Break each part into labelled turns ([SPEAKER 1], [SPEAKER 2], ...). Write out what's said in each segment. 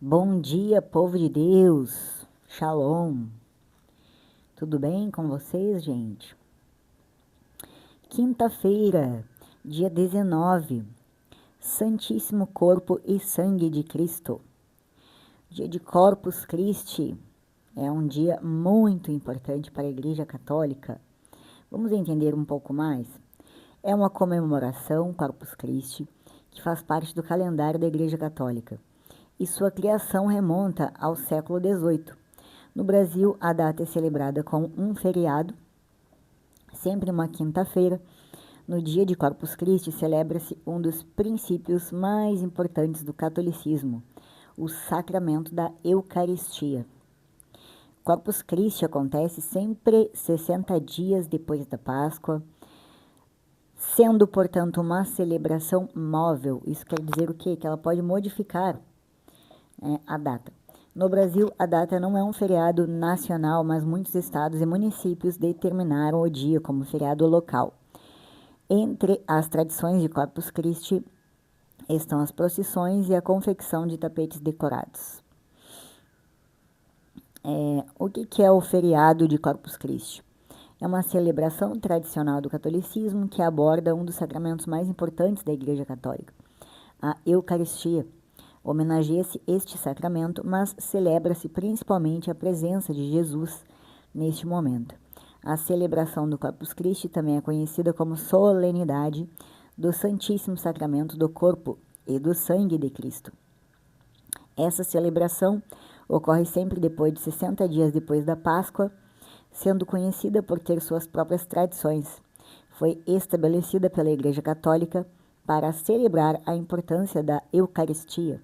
[SPEAKER 1] Bom dia, povo de Deus. Shalom. Tudo bem com vocês, gente? Quinta-feira, dia 19. Santíssimo Corpo e Sangue de Cristo. Dia de Corpus Christi. É um dia muito importante para a Igreja Católica. Vamos entender um pouco mais? É uma comemoração, Corpus Christi, que faz parte do calendário da Igreja Católica. E sua criação remonta ao século XVIII. No Brasil, a data é celebrada com um feriado, sempre uma quinta-feira. No dia de Corpus Christi, celebra-se um dos princípios mais importantes do catolicismo, o sacramento da Eucaristia. Corpus Christi acontece sempre 60 dias depois da Páscoa, sendo, portanto, uma celebração móvel. Isso quer dizer o quê? Que ela pode modificar a data. No Brasil, a data não é um feriado nacional, mas muitos estados e municípios determinaram o dia como feriado local. Entre as tradições de Corpus Christi estão as procissões e a confecção de tapetes decorados. O que é o feriado de Corpus Christi? É uma celebração tradicional do catolicismo que aborda um dos sacramentos mais importantes da Igreja Católica, a Eucaristia. Homenageia-se este sacramento, mas celebra-se principalmente a presença de Jesus neste momento. A celebração do Corpus Christi também é conhecida como solenidade do Santíssimo Sacramento do Corpo e do Sangue de Cristo. Essa celebração ocorre sempre depois de 60 dias depois da Páscoa, sendo conhecida por ter suas próprias tradições. Foi estabelecida pela Igreja Católica para celebrar a importância da Eucaristia,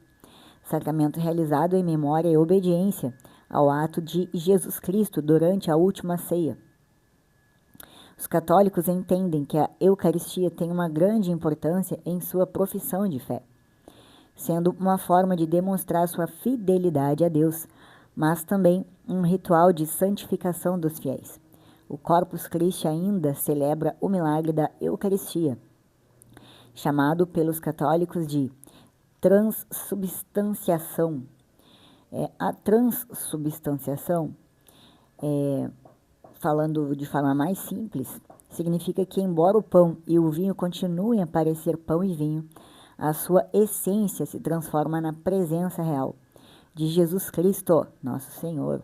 [SPEAKER 1] sacramento realizado em memória e obediência ao ato de Jesus Cristo durante a última ceia. Os católicos entendem que a Eucaristia tem uma grande importância em sua profissão de fé, sendo uma forma de demonstrar sua fidelidade a Deus, mas também um ritual de santificação dos fiéis. O Corpus Christi ainda celebra o milagre da Eucaristia, chamado pelos católicos de transubstanciação. A transubstanciação, falando de forma mais simples, significa que, embora o pão e o vinho continuem a parecer pão e vinho, a sua essência se transforma na presença real de Jesus Cristo, nosso Senhor.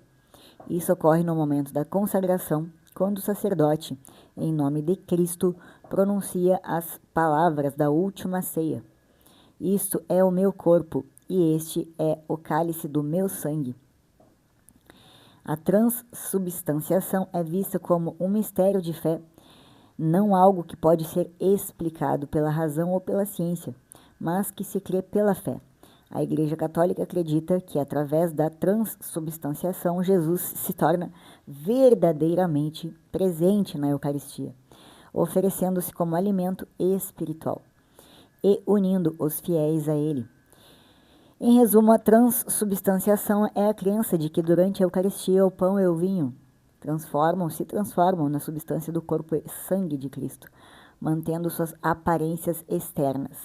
[SPEAKER 1] Isso ocorre no momento da consagração, quando o sacerdote, em nome de Cristo, pronuncia as palavras da última ceia. Isto é o meu corpo, e este é o cálice do meu sangue. A transubstanciação é vista como um mistério de fé, não algo que pode ser explicado pela razão ou pela ciência, mas que se crê pela fé. A Igreja Católica acredita que, através da transubstanciação, Jesus se torna verdadeiramente presente na Eucaristia, oferecendo-se como alimento espiritual e unindo os fiéis a ele. Em resumo, a transubstanciação é a crença de que durante a Eucaristia o pão e o vinho se transformam na substância do corpo e sangue de Cristo, mantendo suas aparências externas.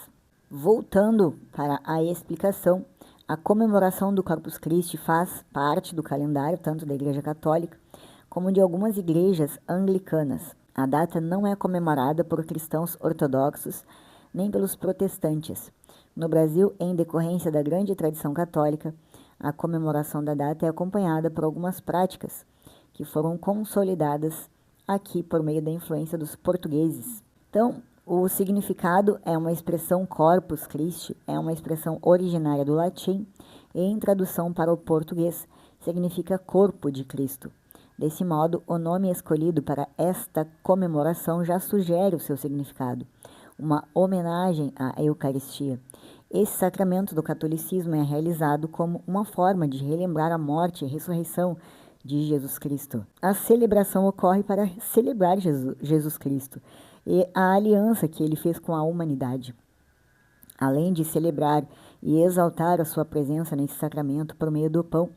[SPEAKER 1] Voltando para a explicação, a comemoração do Corpus Christi faz parte do calendário tanto da Igreja Católica como de algumas igrejas anglicanas. A data não é comemorada por cristãos ortodoxos nem pelos protestantes. No Brasil, em decorrência da grande tradição católica, a comemoração da data é acompanhada por algumas práticas que foram consolidadas aqui por meio da influência dos portugueses. Então, o significado é uma expressão Corpus Christi, é uma expressão originária do latim e, em tradução para o português, significa corpo de Cristo. Desse modo, o nome escolhido para esta comemoração já sugere o seu significado, uma homenagem à Eucaristia. Esse sacramento do catolicismo é realizado como uma forma de relembrar a morte e ressurreição de Jesus Cristo. A celebração ocorre para celebrar Jesus Cristo e a aliança que ele fez com a humanidade. Além de celebrar e exaltar a sua presença nesse sacramento por meio do pão,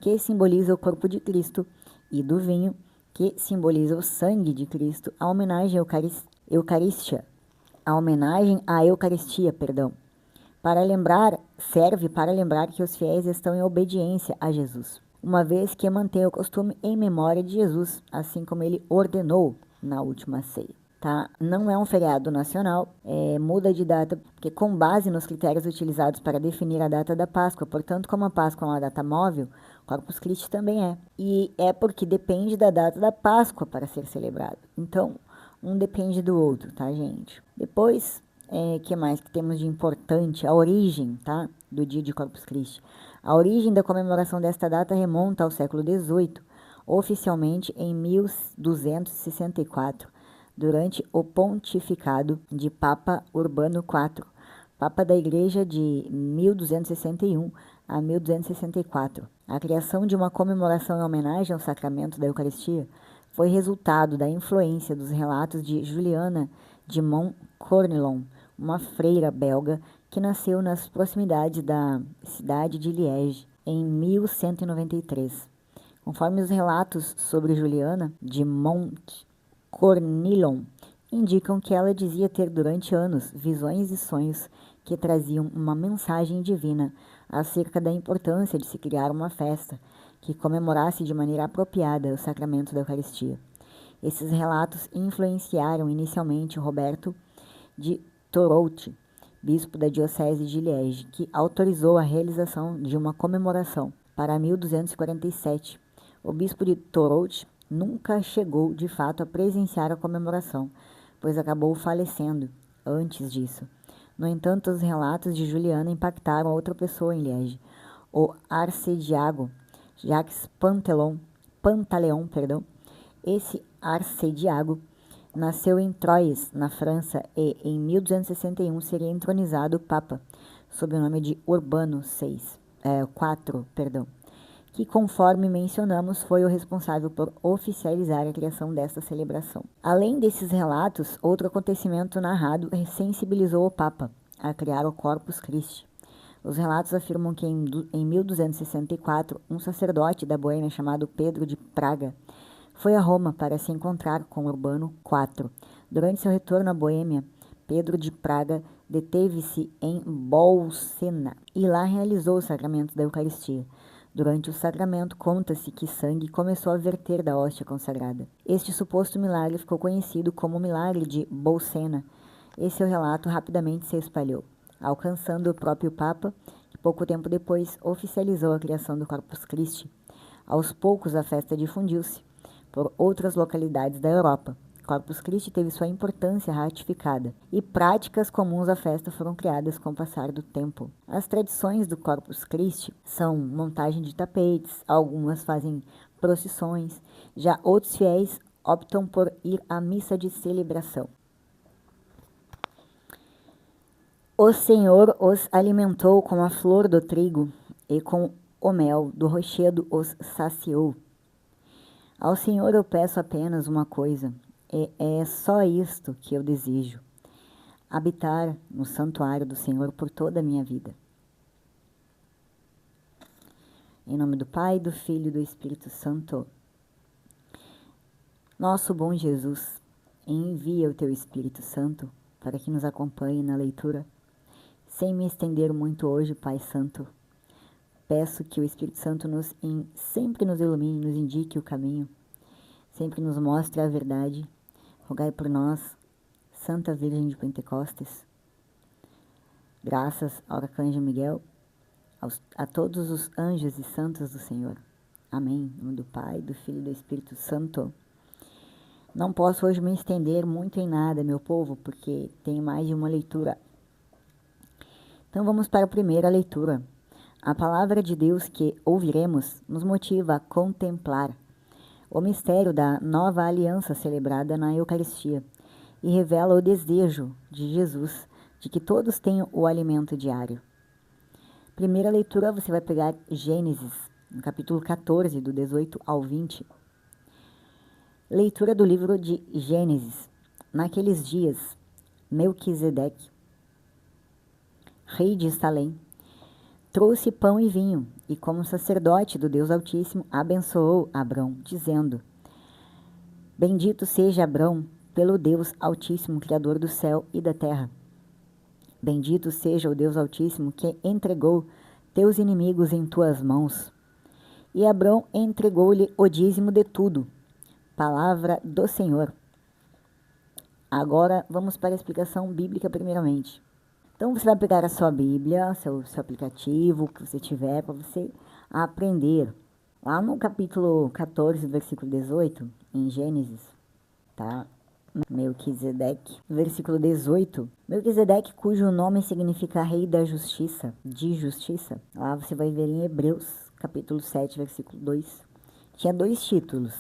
[SPEAKER 1] que simboliza o corpo de Cristo, e do vinho, que simboliza o sangue de Cristo, a homenagem à Eucaristia, serve para lembrar que os fiéis estão em obediência a Jesus, uma vez que mantém o costume em memória de Jesus, assim como ele ordenou na última ceia. Tá? Não é um feriado nacional, muda de data, porque com base nos critérios utilizados para definir a data da Páscoa, portanto, como a Páscoa é uma data móvel, Corpus Christi também é. E é porque depende da data da Páscoa para ser celebrado. Então, um depende do outro, tá, gente? Depois, que mais que temos de importante? A origem, tá? Do dia de Corpus Christi. A origem da comemoração desta data remonta ao século XVIII, oficialmente em 1264, durante o pontificado de Papa Urbano IV, Papa da Igreja de 1261 a 1264. A criação de uma comemoração em homenagem ao sacramento da Eucaristia foi resultado da influência dos relatos de Juliana de Montcornillon, uma freira belga que nasceu nas proximidades da cidade de Liege em 1193. Conforme os relatos sobre Juliana de Montcornillon indicam que ela dizia ter durante anos visões e sonhos que traziam uma mensagem divina acerca da importância de se criar uma festa que comemorasse de maneira apropriada o sacramento da Eucaristia. Esses relatos influenciaram inicialmente Roberto de Thorold, bispo da diocese de Liege, que autorizou a realização de uma comemoração para 1247. O bispo de Thorold nunca chegou de fato a presenciar a comemoração, pois acabou falecendo antes disso. No entanto, os relatos de Juliana impactaram outra pessoa em Liege, o arcediago Jacques Pantaleon. Esse arcediago nasceu em Troyes, na França, e em 1261 seria entronizado papa, sob o nome de Urbano IV, que, conforme mencionamos, foi o responsável por oficializar a criação desta celebração. Além desses relatos, outro acontecimento narrado sensibilizou o Papa a criar o Corpus Christi. Os relatos afirmam que em 1264, um sacerdote da Boêmia chamado Pedro de Praga foi a Roma para se encontrar com Urbano IV. Durante seu retorno à Boêmia, Pedro de Praga deteve-se em Bolsena e lá realizou o sacramento da Eucaristia. Durante o sacramento, conta-se que sangue começou a verter da hóstia consagrada. Este suposto milagre ficou conhecido como o milagre de Bolsena, e seu relato rapidamente se espalhou, alcançando o próprio Papa, que pouco tempo depois oficializou a criação do Corpus Christi. Aos poucos, a festa difundiu-se por outras localidades da Europa. Corpus Christi teve sua importância ratificada e práticas comuns à festa foram criadas com o passar do tempo. As tradições do Corpus Christi são montagem de tapetes, algumas fazem procissões, já outros fiéis optam por ir à missa de celebração. O Senhor os alimentou com a flor do trigo e com o mel do rochedo os saciou. Ao Senhor eu peço apenas uma coisa, e é só isto que eu desejo: habitar no santuário do Senhor por toda a minha vida. Em nome do Pai, do Filho e do Espírito Santo. Nosso bom Jesus, envia o Teu Espírito Santo para que nos acompanhe na leitura. Sem me estender muito hoje, Pai Santo, peço que o Espírito Santo sempre nos ilumine, nos indique o caminho, sempre nos mostre a verdade. Rogai por nós, Santa Virgem de Pentecostes. Graças ao Arcanjo Miguel, a todos os anjos e santos do Senhor. Amém. Em nome do Pai, do Filho e do Espírito Santo. Não posso hoje me estender muito em nada, meu povo, porque tem mais de uma leitura. Então vamos para a primeira leitura. A palavra de Deus que ouviremos nos motiva a contemplar o mistério da nova aliança celebrada na Eucaristia e revela o desejo de Jesus de que todos tenham o alimento diário. Primeira leitura, você vai pegar Gênesis, no capítulo 14, do 18 ao 20. Leitura do livro de Gênesis. Naqueles dias, Melquisedeque, rei de Salém, trouxe pão e vinho, e como sacerdote do Deus Altíssimo, abençoou Abrão, dizendo: Bendito seja Abrão pelo Deus Altíssimo, Criador do céu e da terra. Bendito seja o Deus Altíssimo que entregou teus inimigos em tuas mãos. E Abrão entregou-lhe o dízimo de tudo. Palavra do Senhor. Agora vamos para a explicação bíblica primeiramente. Então você vai pegar a sua Bíblia, seu aplicativo que você tiver para você aprender. Lá no capítulo 14, versículo 18, em Gênesis, tá? Melquisedeque, versículo 18. Melquisedeque, cujo nome significa rei da justiça, de justiça. Lá você vai ver em Hebreus, capítulo 7, versículo 2. Tinha 2 títulos.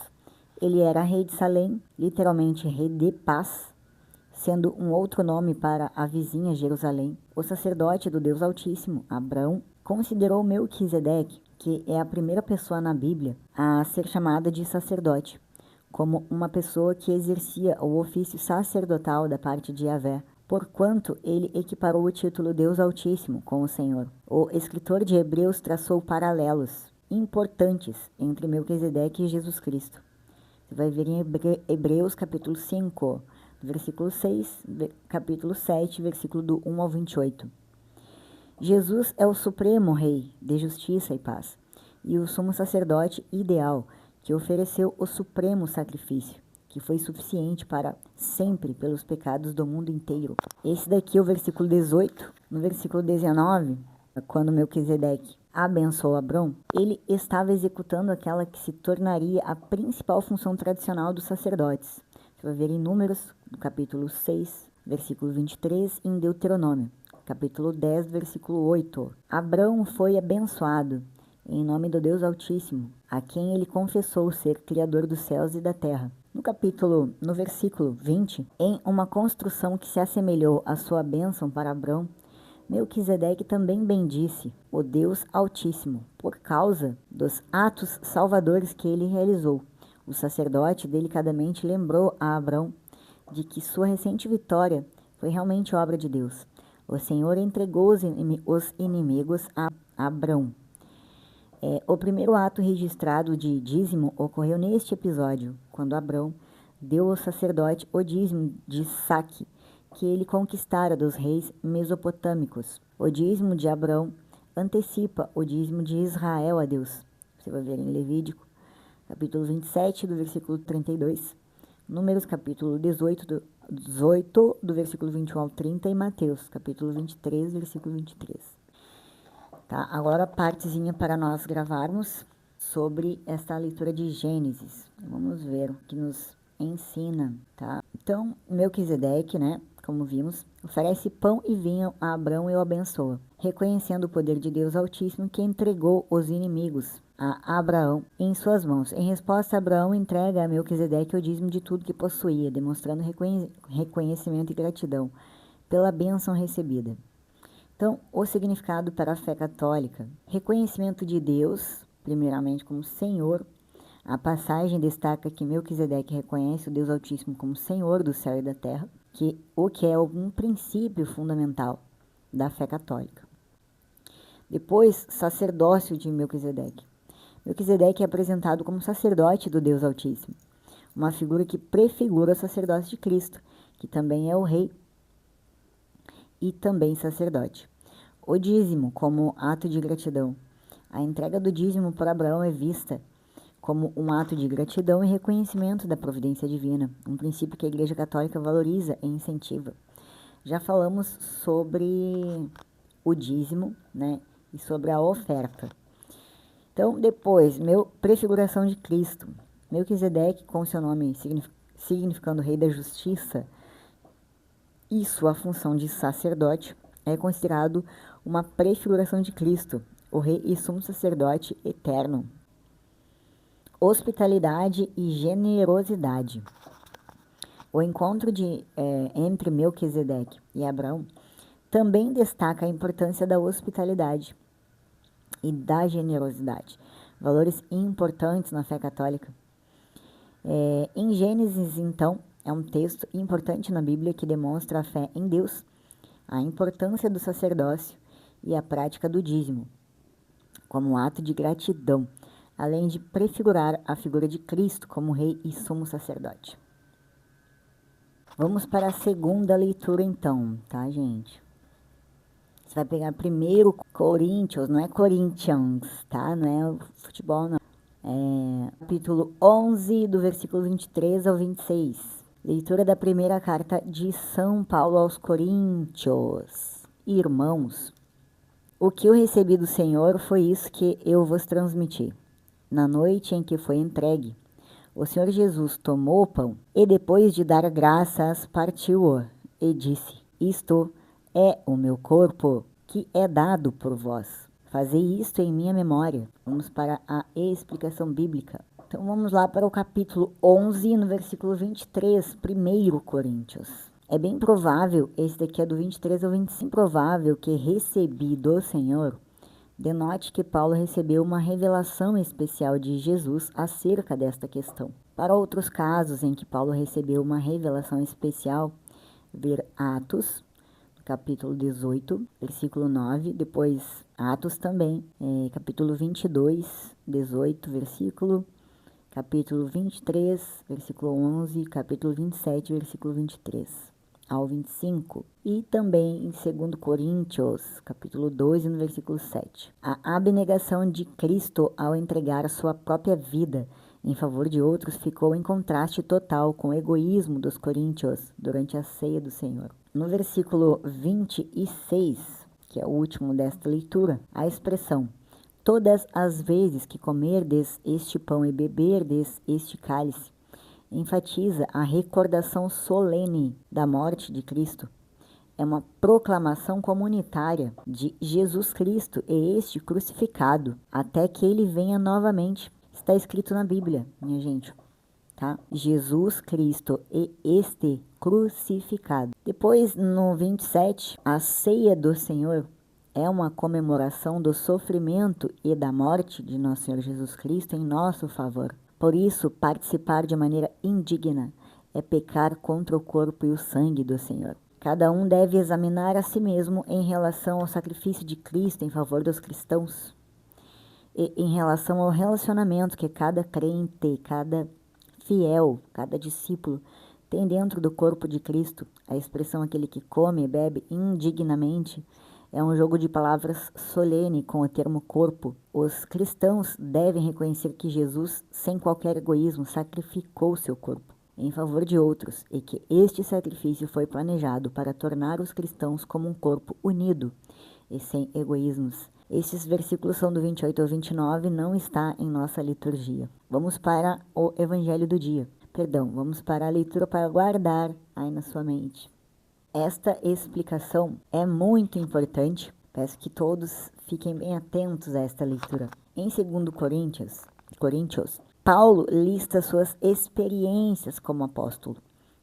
[SPEAKER 1] Ele era rei de Salém, literalmente rei de paz, sendo um outro nome para a vizinha Jerusalém. O sacerdote do Deus Altíssimo, Abrão, considerou Melquisedeque, que é a primeira pessoa na Bíblia a ser chamada de sacerdote, como uma pessoa que exercia o ofício sacerdotal da parte de Yahvé, porquanto ele equiparou o título Deus Altíssimo com o Senhor. O escritor de Hebreus traçou paralelos importantes entre Melquisedeque e Jesus Cristo. Você vai ver em Hebreus capítulo 5, versículo 6, capítulo 7, versículo do 1 ao 28. Jesus é o supremo rei de justiça e paz, e o sumo sacerdote ideal, que ofereceu o supremo sacrifício, que foi suficiente para sempre pelos pecados do mundo inteiro. Esse daqui é o versículo 18. No versículo 19, quando Melquisedeque abençoou Abrão, ele estava executando aquela que se tornaria a principal função tradicional dos sacerdotes. Você vai ver em Números, no capítulo 6, versículo 23, e em Deuteronômio, capítulo 10, versículo 8. Abrão foi abençoado em nome do Deus Altíssimo, a quem ele confessou ser Criador dos céus e da terra. No versículo 20, em uma construção que se assemelhou à sua bênção para Abrão, Melquisedeque também bendisse o Deus Altíssimo, por causa dos atos salvadores que ele realizou. O sacerdote delicadamente lembrou a Abrão de que sua recente vitória foi realmente obra de Deus. O Senhor entregou os inimigos a Abrão. O primeiro ato registrado de dízimo ocorreu neste episódio, quando Abrão deu ao sacerdote o dízimo de saque que ele conquistara dos reis mesopotâmicos. O dízimo de Abrão antecipa o dízimo de Israel a Deus. Você vai ver em Levítico, capítulo 27, do versículo 32, Números, capítulo 18, do versículo 21 ao 30, e Mateus, capítulo 23, versículo 23. Tá? Agora, partezinha para nós gravarmos sobre essa leitura de Gênesis. Vamos ver o que nos ensina, tá? Então, Melquisedeque, né, como vimos, oferece pão e vinho a Abrão e o abençoa, reconhecendo o poder de Deus Altíssimo que entregou os inimigos a Abraão em suas mãos. Em resposta, Abraão entrega a Melquisedeque o dízimo de tudo que possuía, demonstrando reconhecimento e gratidão pela bênção recebida. Então, o significado para a fé católica: reconhecimento de Deus, primeiramente como Senhor. A passagem destaca que Melquisedeque reconhece o Deus Altíssimo como Senhor do céu e da terra, o que é um princípio fundamental da fé católica. Depois, sacerdócio de Melquisedeque. Melquisedeque é apresentado como sacerdote do Deus Altíssimo, uma figura que prefigura o sacerdócio de Cristo, que também é o rei e também sacerdote. O dízimo como ato de gratidão. A entrega do dízimo por Abraão é vista como um ato de gratidão e reconhecimento da providência divina, um princípio que a Igreja Católica valoriza e incentiva. Já falamos sobre o dízimo, né, e sobre a oferta. Então, depois, prefiguração de Cristo. Melquisedeque, com seu nome significando rei da justiça, e sua função de sacerdote, é considerado uma prefiguração de Cristo, o rei e sumo sacerdote eterno. Hospitalidade e generosidade. O encontro entre Melquisedeque e Abraão também destaca a importância da hospitalidade e da generosidade, valores importantes na fé católica. Em Gênesis, então, é um texto importante na Bíblia que demonstra a fé em Deus, a importância do sacerdócio e a prática do dízimo, como um ato de gratidão, além de prefigurar a figura de Cristo como rei e sumo sacerdote. Vamos para a segunda leitura então, tá, gente? Você vai pegar primeiro Coríntios, não é Corinthians, tá? Não é o futebol, não. Capítulo 11, do versículo 23 ao 26. Leitura da primeira carta de São Paulo aos Coríntios. Irmãos, o que eu recebi do Senhor foi isso que eu vos transmiti. Na noite em que foi entregue, o Senhor Jesus tomou o pão e, depois de dar graças, partiu-o e disse: Isto é o meu corpo, que é dado por vós. Fazei isto em minha memória. Vamos para a explicação bíblica. Então vamos lá para o capítulo 11, no versículo 23, 1 Coríntios. É bem provável, esse daqui é do 23 ao 25, provável que recebi do Senhor denote que Paulo recebeu uma revelação especial de Jesus acerca desta questão. Para outros casos em que Paulo recebeu uma revelação especial, ver Atos, capítulo 18, versículo 9, depois Atos também, capítulo 22, 18, versículo, capítulo 23, versículo 11, capítulo 27, versículo 23 ao 25, e também em 2 Coríntios, capítulo 12, no versículo 7. A abnegação de Cristo ao entregar sua própria vida em favor de outros ficou em contraste total com o egoísmo dos coríntios durante a ceia do Senhor. No versículo 26, que é o último desta leitura, a expressão todas as vezes que comerdes este pão e beberdes este cálice enfatiza a recordação solene da morte de Cristo. É uma proclamação comunitária de Jesus Cristo e este crucificado, até que ele venha novamente. Está escrito na Bíblia, minha gente, tá? Jesus Cristo e este crucificado. Depois, no 27, a ceia do Senhor é uma comemoração do sofrimento e da morte de nosso Senhor Jesus Cristo em nosso favor. Por isso, participar de maneira indigna é pecar contra o corpo e o sangue do Senhor. Cada um deve examinar a si mesmo em relação ao sacrifício de Cristo em favor dos cristãos e em relação ao relacionamento que cada crente, cada fiel, cada discípulo tem dentro do corpo de Cristo. A expressão aquele que come e bebe indignamente é um jogo de palavras solene com o termo corpo. Os cristãos devem reconhecer que Jesus, sem qualquer egoísmo, sacrificou seu corpo em favor de outros e que este sacrifício foi planejado para tornar os cristãos como um corpo unido e sem egoísmos. Estes versículos são do 28 ao 29, não está em nossa liturgia. Vamos para o Evangelho do dia. Vamos para a leitura para guardar aí na sua mente. Esta explicação é muito importante, peço que todos fiquem bem atentos a esta leitura. Em 2 Coríntios, Paulo lista suas experiências como apóstolo,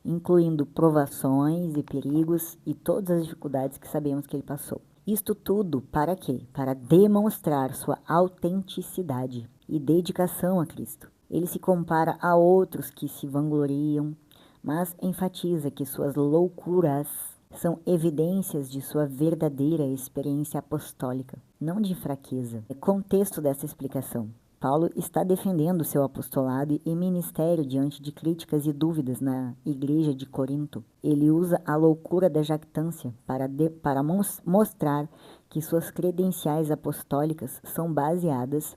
[SPEAKER 1] incluindo provações e perigos e todas as dificuldades que sabemos que ele passou. Isto tudo para quê? Para demonstrar sua autenticidade e dedicação a Cristo. Ele se compara a outros que se vangloriam, mas enfatiza que suas loucuras são evidências de sua verdadeira experiência apostólica, não de fraqueza. É contexto dessa explicação. Paulo está defendendo seu apostolado e ministério diante de críticas e dúvidas na igreja de Corinto. Ele usa a loucura da jactância para mostrar que suas credenciais apostólicas são baseadas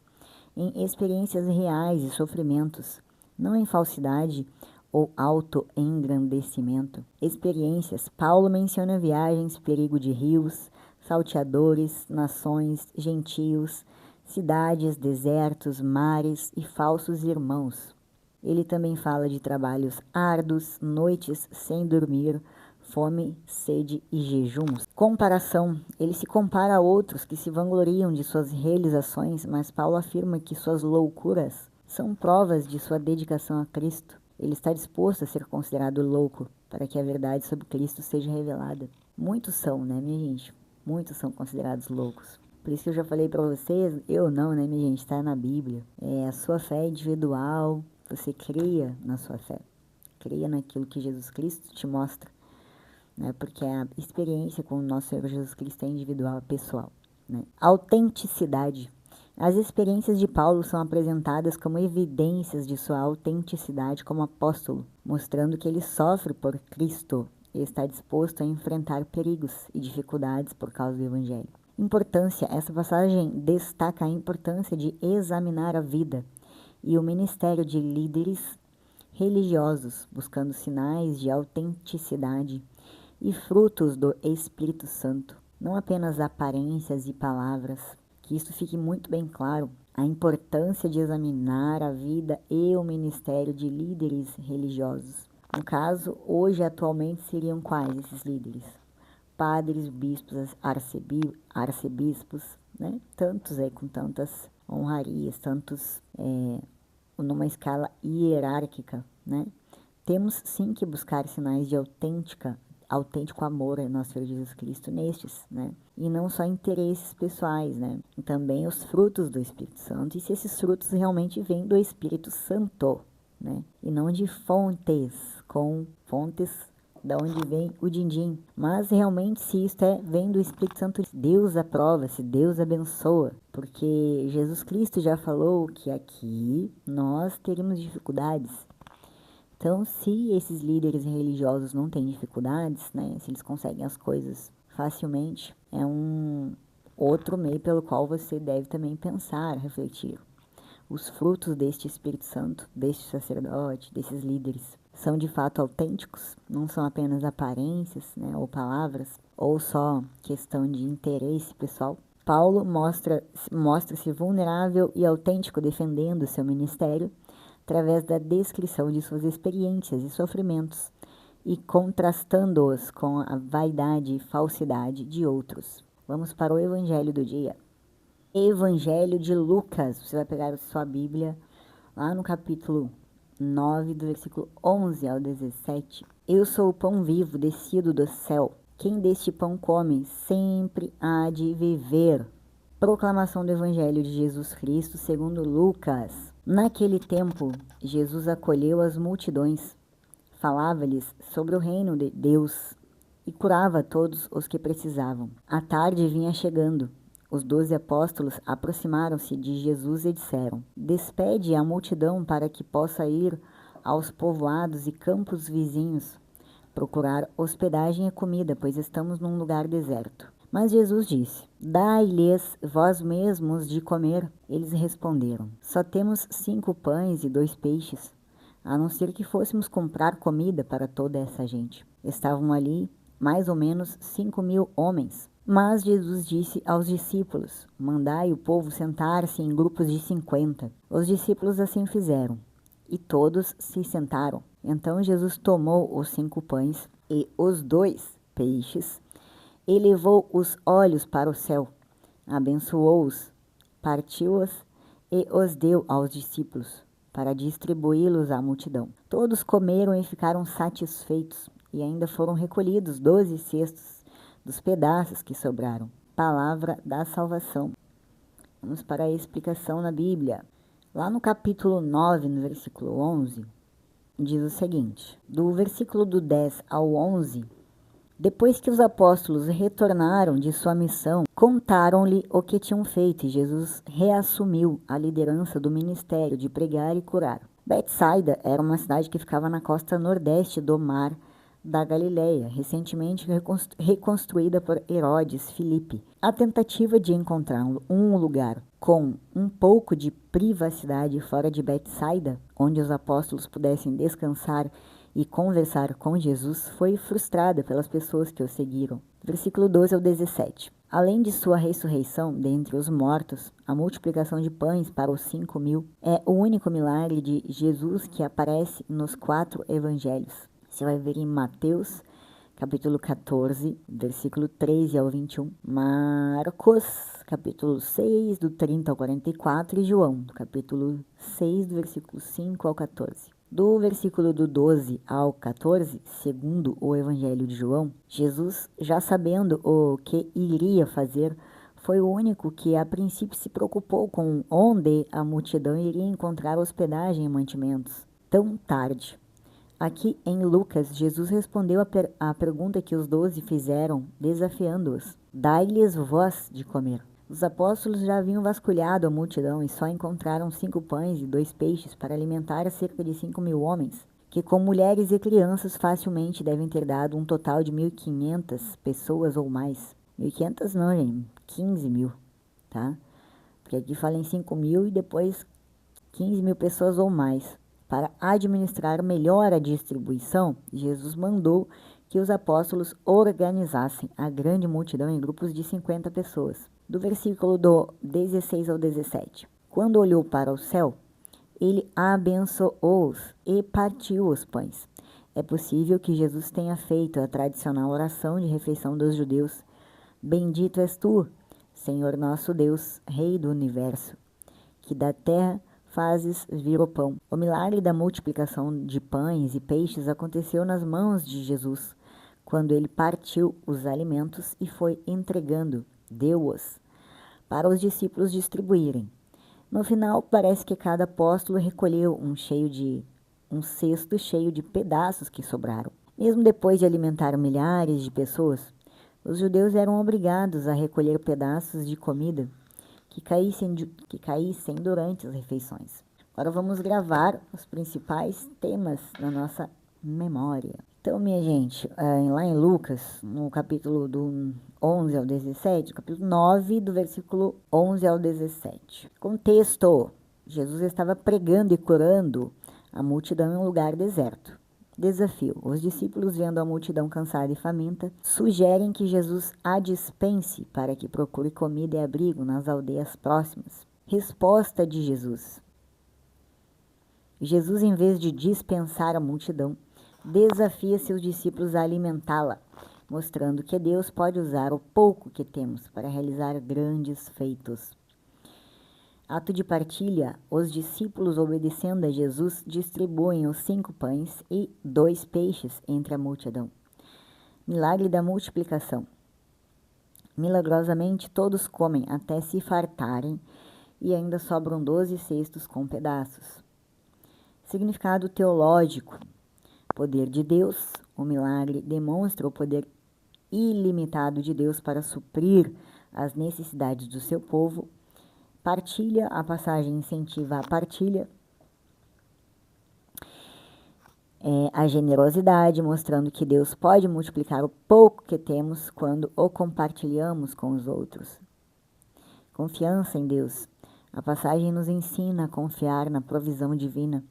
[SPEAKER 1] em experiências reais e sofrimentos, não em falsidade ou auto-engrandecimento. Experiências. Paulo menciona viagens, perigo de rios, salteadores, nações, gentios, cidades, desertos, mares e falsos irmãos. Ele também fala de trabalhos árduos, noites sem dormir, fome, sede e jejuns. Comparação. Ele se compara a outros que se vangloriam de suas realizações, mas Paulo afirma que suas loucuras são provas de sua dedicação a Cristo. Ele está disposto a ser considerado louco para que a verdade sobre Cristo seja revelada. Muitos são, né, minha gente? Muitos são considerados loucos. Por isso que eu já falei para vocês, eu não, né, minha gente? Está na Bíblia. A sua fé é individual, você creia na sua fé. Creia naquilo que Jesus Cristo te mostra, né? Porque a experiência com o nosso Senhor Jesus Cristo é individual, é pessoal, né? Autenticidade. As experiências de Paulo são apresentadas como evidências de sua autenticidade como apóstolo, mostrando que ele sofre por Cristo e está disposto a enfrentar perigos e dificuldades por causa do Evangelho. Essa passagem destaca a importância de examinar a vida e o ministério de líderes religiosos, buscando sinais de autenticidade e frutos do Espírito Santo, não apenas aparências e palavras. Que isso fique muito bem claro, a importância de examinar a vida e o ministério de líderes religiosos. No caso, hoje, atualmente, seriam quais esses líderes? Padres, bispos, arcebispos, né? Tantos aí com tantas honrarias, tantos numa escala hierárquica, né? Temos sim que buscar sinais de autêntico amor ao nosso Senhor Jesus Cristo nestes, né? E não só interesses pessoais, né? E também os frutos do Espírito Santo, e se esses frutos realmente vêm do Espírito Santo, né? E não de fontes da onde vem o din-din. Mas realmente se isto vem do Espírito Santo, Deus aprova, se Deus abençoa. Porque Jesus Cristo já falou que aqui nós teríamos dificuldades. Então, se esses líderes religiosos não têm dificuldades, né, se eles conseguem as coisas facilmente, é um outro meio pelo qual você deve também pensar, refletir. Os frutos deste Espírito Santo, deste sacerdote, desses líderes, são de fato autênticos, não são apenas aparências, né, ou palavras, ou só questão de interesse pessoal. Paulo mostra-se vulnerável e autêntico defendendo seu ministério através da descrição de suas experiências e sofrimentos e contrastando-os com a vaidade e falsidade de outros. Vamos para o Evangelho do dia. Evangelho de Lucas, você vai pegar a sua Bíblia lá no capítulo 9, do versículo 11 ao 17. Eu sou o pão vivo descido do céu. Quem deste pão come sempre há de viver. Proclamação do Evangelho de Jesus Cristo segundo Lucas. Naquele tempo, Jesus acolheu as multidões, falava-lhes sobre o reino de Deus e curava todos os que precisavam. A tarde vinha chegando. Os 12 apóstolos aproximaram-se de Jesus e disseram: Despede a multidão para que possa ir aos povoados e campos vizinhos, procurar hospedagem e comida, pois estamos num lugar deserto. Mas Jesus disse: Dai-lhes vós mesmos de comer. Eles responderam: Só temos 5 pães e 2 peixes, a não ser que fôssemos comprar comida para toda essa gente. Estavam ali mais ou menos 5.000 homens. Mas Jesus disse aos discípulos: Mandai o povo sentar-se em grupos de 50. Os discípulos assim fizeram, e todos se sentaram. Então Jesus tomou os 5 pães e os 2 peixes, elevou os olhos para o céu, abençoou-os, partiu-os e os deu aos discípulos, para distribuí-los à multidão. Todos comeram e ficaram satisfeitos, e ainda foram recolhidos 12 cestos dos pedaços que sobraram. Palavra da salvação. Vamos para a explicação na Bíblia. Lá no capítulo 9, no versículo 11, diz o seguinte: do versículo do 10 ao 11, depois que os apóstolos retornaram de sua missão, contaram-lhe o que tinham feito, e Jesus reassumiu a liderança do ministério de pregar e curar. Betsaida era uma cidade que ficava na costa nordeste do mar da Galileia, recentemente reconstruída por Herodes Filipe. A tentativa de encontrar um lugar com um pouco de privacidade fora de Betsaida, onde os apóstolos pudessem descansar e conversar com Jesus, foi frustrada pelas pessoas que o seguiram. Versículo 12 ao 17. Além de sua ressurreição dentre os mortos, a multiplicação de pães para os 5.000 é o único milagre de Jesus que aparece nos 4 evangelhos. Você vai ver em Mateus, capítulo 14, versículo 13 ao 21. Marcos, capítulo 6, do 30 ao 44. E João, capítulo 6, do versículo 5 ao 14. Do versículo do 12 ao 14, segundo o Evangelho de João, Jesus, já sabendo o que iria fazer, foi o único que a princípio se preocupou com onde a multidão iria encontrar hospedagem e mantimentos. Tão tarde. Aqui em Lucas, Jesus respondeu a pergunta que os 12 fizeram, desafiando-os: Dai-lhes vós de comer. Os apóstolos já haviam vasculhado a multidão e só encontraram 5 pães e 2 peixes para alimentar cerca de 5.000 homens. que com mulheres e crianças facilmente devem ter dado um total de 1.500 pessoas ou mais. 1.500 não, gente, 15.000, tá? Porque aqui fala em 5.000 e depois 15.000 pessoas ou mais. Para administrar melhor a distribuição, Jesus mandou que os apóstolos organizassem a grande multidão em grupos de 50 pessoas. Do versículo do 16 ao 17. Quando olhou para o céu, ele abençoou-os e partiu os pães. É possível que Jesus tenha feito a tradicional oração de refeição dos judeus. Bendito és tu, Senhor nosso Deus, Rei do universo, que da terra fazes vir o pão. O milagre da multiplicação de pães e peixes aconteceu nas mãos de Jesus, quando ele partiu os alimentos e foi entregando, deu-os, para os discípulos distribuírem. No final, parece que cada apóstolo recolheu um cesto cheio de pedaços que sobraram. Mesmo depois de alimentar milhares de pessoas, os judeus eram obrigados a recolher pedaços de comida que caíssem durante as refeições. Agora vamos gravar os principais temas da nossa memória. Então, minha gente, lá em Lucas, no capítulo do 11 ao 17, capítulo 9, do versículo 11 ao 17. Contexto: Jesus estava pregando e curando a multidão em um lugar deserto. Desafio: os discípulos, vendo a multidão cansada e faminta, sugerem que Jesus a dispense para que procure comida e abrigo nas aldeias próximas. Resposta de Jesus: Jesus, em vez de dispensar a multidão, desafia seus discípulos a alimentá-la, mostrando que Deus pode usar o pouco que temos para realizar grandes feitos. Ato de partilha: os discípulos, obedecendo a Jesus, distribuem os 5 pães e 2 peixes entre a multidão. Milagre da multiplicação: milagrosamente todos comem até se fartarem e ainda sobram 12 cestos com pedaços. Significado teológico: poder de Deus. O milagre demonstra o poder ilimitado de Deus para suprir as necessidades do seu povo. Partilha: a passagem incentiva a partilha. A generosidade, mostrando que Deus pode multiplicar o pouco que temos quando o compartilhamos com os outros. Confiança em Deus: a passagem nos ensina a confiar na provisão divina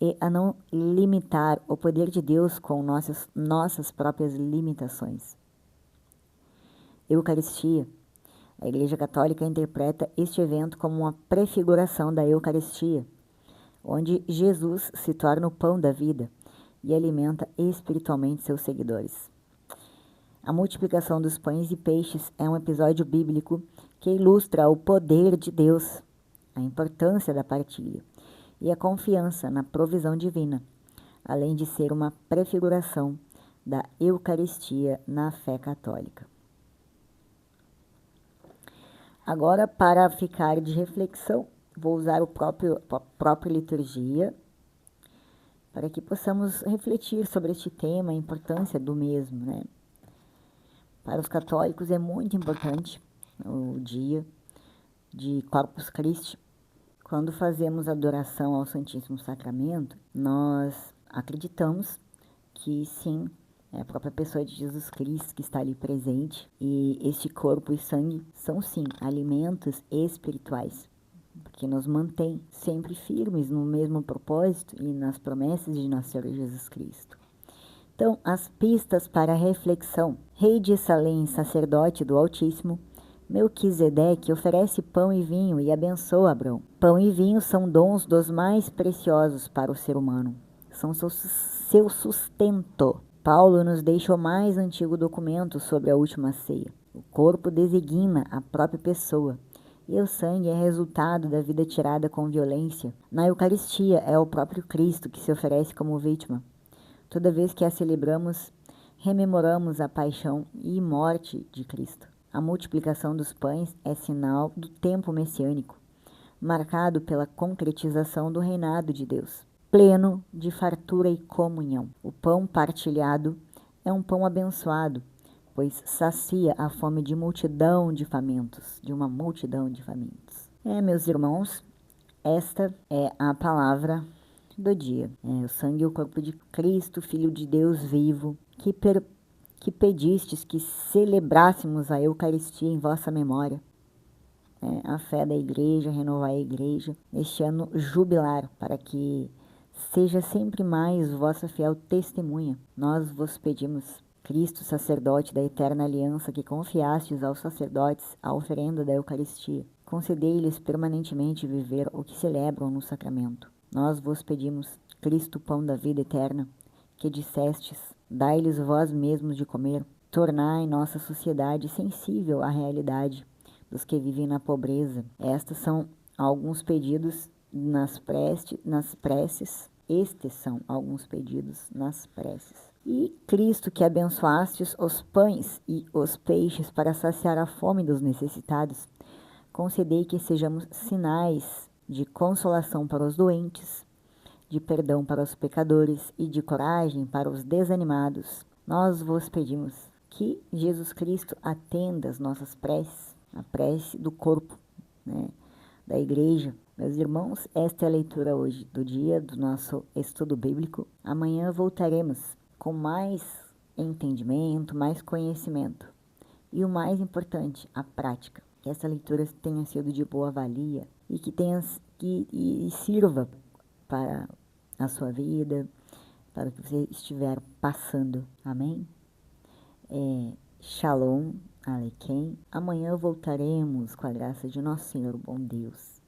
[SPEAKER 1] e a não limitar o poder de Deus com nossas próprias limitações. Eucaristia: a Igreja Católica interpreta este evento como uma prefiguração da Eucaristia, onde Jesus se torna o pão da vida e alimenta espiritualmente seus seguidores. A multiplicação dos pães e peixes é um episódio bíblico que ilustra o poder de Deus, a importância da partilha e a confiança na provisão divina, além de ser uma prefiguração da Eucaristia na fé católica. Agora, para ficar de reflexão, vou usar a própria liturgia para que possamos refletir sobre este tema, a importância do mesmo, né? Para os católicos é muito importante o dia de Corpus Christi. Quando fazemos adoração ao Santíssimo Sacramento, nós acreditamos que sim, é a própria pessoa de Jesus Cristo que está ali presente, e este corpo e sangue são sim alimentos espirituais, que nos mantém sempre firmes no mesmo propósito e nas promessas de nosso Senhor Jesus Cristo. Então, as pistas para a reflexão: Rei de Salém, sacerdote do Altíssimo, Melquisedeque oferece pão e vinho e abençoa Abrão. Pão e vinho são dons dos mais preciosos para o ser humano. São seu sustento. Paulo nos deixa o mais antigo documento sobre a última ceia. O corpo designa a própria pessoa e o sangue é resultado da vida tirada com violência. Na Eucaristia é o próprio Cristo que se oferece como vítima. Toda vez que a celebramos, rememoramos a paixão e morte de Cristo. A multiplicação dos pães é sinal do tempo messiânico, marcado pela concretização do reinado de Deus, pleno de fartura e comunhão. O pão partilhado é um pão abençoado, pois sacia a fome de uma multidão de famintos. Meus irmãos, esta é a palavra do dia. O sangue e o corpo de Cristo, Filho de Deus vivo, que pedistes que celebrássemos a Eucaristia em vossa memória. A fé da igreja, renovar a igreja, este ano jubilar, para que seja sempre mais vossa fiel testemunha. Nós vos pedimos, Cristo, sacerdote da eterna aliança, que confiastes aos sacerdotes a oferenda da Eucaristia, concedei-lhes permanentemente viver o que celebram no sacramento. Nós vos pedimos, Cristo, pão da vida eterna, que dissestes, dai-lhes vós mesmos de comer, tornai nossa sociedade sensível à realidade dos que vivem na pobreza. Estes são alguns pedidos nas preces. Estes são alguns pedidos nas preces. E Cristo, que abençoastes os pães e os peixes para saciar a fome dos necessitados, concedei que sejamos sinais de consolação para os doentes, de perdão para os pecadores e de coragem para os desanimados. Nós vos pedimos que Jesus Cristo atenda as nossas preces, a prece do corpo, da igreja. Meus irmãos, esta é a leitura hoje do dia do nosso estudo bíblico. Amanhã voltaremos com mais entendimento, mais conhecimento. E o mais importante, a prática. Que essa leitura tenha sido de boa valia e que sirva para a sua vida, para o que você estiver passando. Amém? Shalom Aleichem. Amanhã voltaremos com a graça de nosso Senhor, bom Deus.